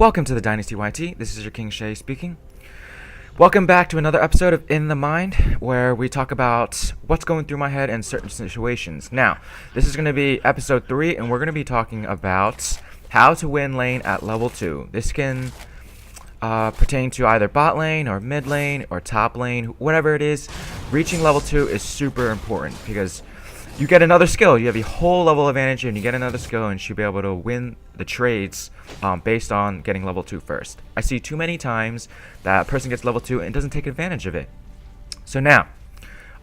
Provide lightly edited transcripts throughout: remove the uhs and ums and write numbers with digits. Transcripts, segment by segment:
Welcome to the Dynasty YT. This is your King Shay speaking. Welcome back to another episode of In the Mind, where we talk about what's going through my head in certain situations. Now, this is going to be episode 3, and we're going to be talking about how to win lane at level 2. This can pertain to either bot lane or mid lane or top lane, whatever it is. Reaching level 2 is super important because you get another skill. You have a whole level advantage and you get another skill, and you should be able to win the trades based on getting level 2 first. I see too many times that a person gets level 2 and doesn't take advantage of it. So now,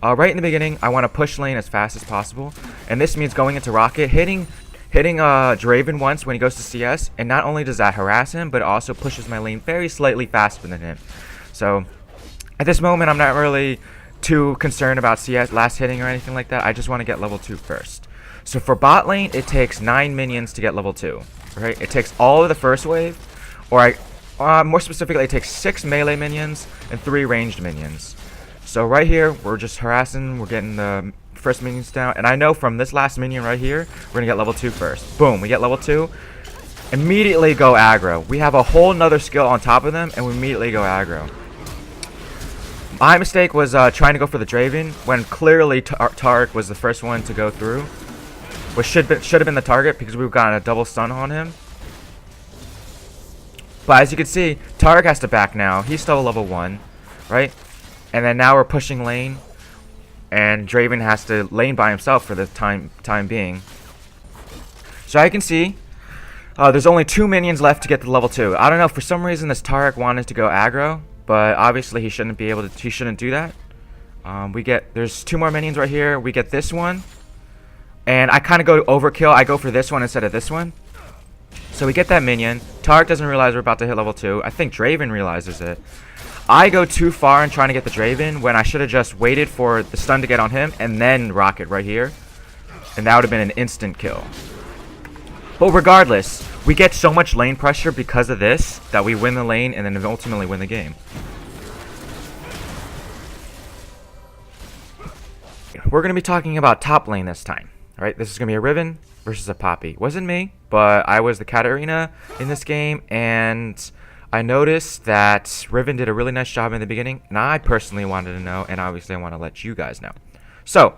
right in the beginning, I want to push lane as fast as possible, and this means going into Rocket, hitting Draven once when he goes to CS, and not only does that harass him, but it also pushes my lane very slightly faster than him. So at this moment, I'm not really too concerned about CS last hitting or anything like that. I just want to get level 2 first. So for bot lane, it takes 9 minions to get level 2. Right? It takes all of the first wave, or more specifically, it takes 6 melee minions and 3 ranged minions. So right here, we're just harassing, we're getting the first minions down, and I know from this last minion right here, we're gonna get level 2 first. Boom, we get level 2, immediately go aggro. We have a whole nother skill on top of them, and we immediately go aggro. My mistake was trying to go for the Draven when clearly Taric was the first one to go through, which should have been the target because we've gotten a double stun on him. But as you can see, Taric has to back now. He's still level 1, right? And then now we're pushing lane, and Draven has to lane by himself for the time being. So I can see there's only 2 minions left to get to level 2. I don't know, for some reason this Taric wanted to go aggro, but obviously he shouldn't be able to. He shouldn't do that. There's 2 more minions right here. We get this one, and I kind of go overkill. I go for this one instead of this one. So we get that minion. Taric doesn't realize we're about to hit level 2. I think Draven realizes it. I go too far in trying to get the Draven when I should have just waited for the stun to get on him and then rocket right here, and that would have been an instant kill. But regardless, we get so much lane pressure because of this that we win the lane and then ultimately win the game. We're going to be talking about top lane this time. Alright, this is going to be a Riven versus a Poppy. Wasn't me, but I was the Katarina in this game, and I noticed that Riven did a really nice job in the beginning, and I personally wanted to know, and obviously I want to let you guys know. So,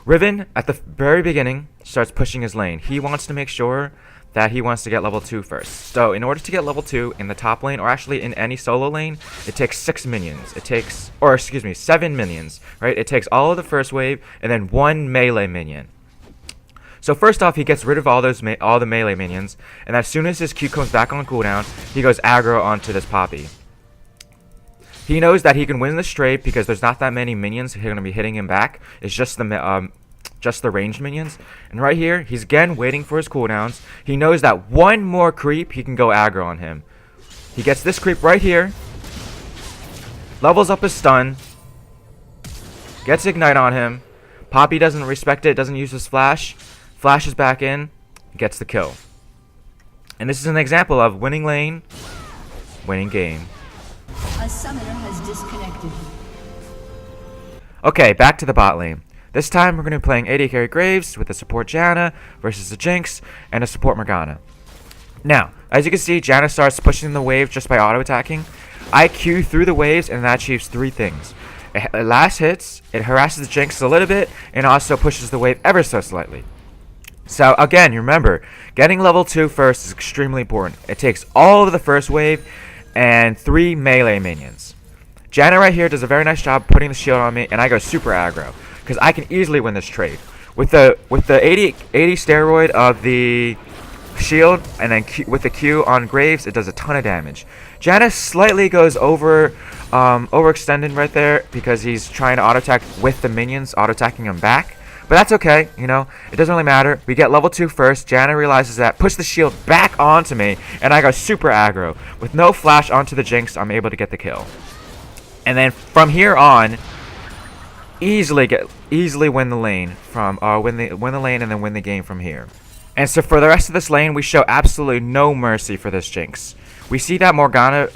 Riven, at the very beginning, starts pushing his lane. He wants to make sure that he wants to get level 2 first. So in order to get level 2 in the top lane, or actually in any solo lane, it takes 6 minions. It takes, or excuse me, 7 minions, right? It takes all of the first wave and then 1 melee minion. So first off, he gets rid of all the melee minions, and as soon as his Q comes back on cooldown, he goes aggro onto this Poppy. He knows that he can win the straight because there's not that many minions who are going to be hitting him back. It's just the ranged minions. And right here, he's again waiting for his cooldowns. He knows that one more creep, he can go aggro on him. He gets this creep right here, levels up his stun, gets ignite on him. Poppy doesn't respect it, doesn't use his flash, flashes back in, gets the kill. And this is an example of winning lane, winning game. A summoner has disconnected. Okay, back to the bot lane. This time we're going to be playing AD carry Graves with a support Janna versus a Jinx and a support Morgana. Now, as you can see, Janna starts pushing the waves just by auto-attacking. I Q through the waves, and that achieves 3 things. It last hits, it harasses the Jinx a little bit, and also pushes the wave ever so slightly. So again, remember, getting level 2 first is extremely important. It takes all of the first wave and 3 melee minions. Janna right here does a very nice job putting the shield on me, and I go super aggro because I can easily win this trade with the 80 steroid of the shield, and then with the Q on Graves, it does a ton of damage. Janna slightly goes overextended right there because he's trying to auto attack with the minions, auto attacking him back. But that's okay, you know, it doesn't really matter. We get level 2 first. Janna realizes that, puts the shield back onto me, and I go super aggro. With no flash onto the Jinx, I'm able to get the kill. And then from here on, easily win the lane win the lane and then win the game from here. And so for the rest of this lane, we show absolutely no mercy for this Jinx. We see that Morgana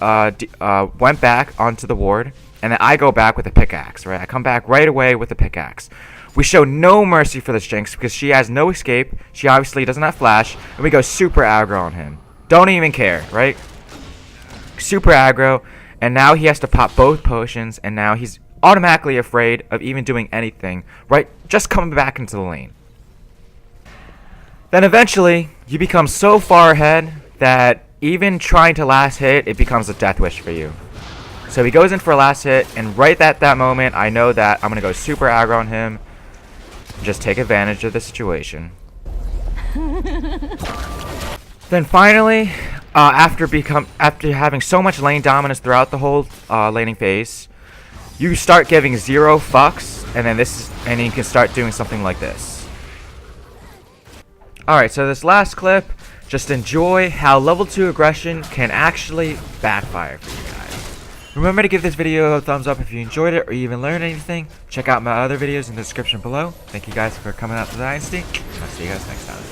went back onto the ward, and then I go back with a pickaxe, right? I come back right away with a pickaxe. We show no mercy for this Jinx because she has no escape. She obviously doesn't have flash, and we go super aggro on him. Don't even care, right? Super aggro, and now he has to pop both potions, and now he's automatically afraid of even doing anything, right? Just coming back into the lane. Then eventually, you become so far ahead that even trying to last hit, it becomes a death wish for you. So he goes in for a last hit, and right at that moment, I know that I'm going to go super aggro on him. Just take advantage of the situation. Then finally, after having so much lane dominance throughout the whole laning phase, you start giving 0 fucks, and you can start doing something like this. Alright, so this last clip, just enjoy how level 2 aggression can actually backfire for you guys. Remember to give this video a thumbs up if you enjoyed it or even learned anything. Check out my other videos in the description below. Thank you guys for coming out to the Dynasty. I'll see you guys next time.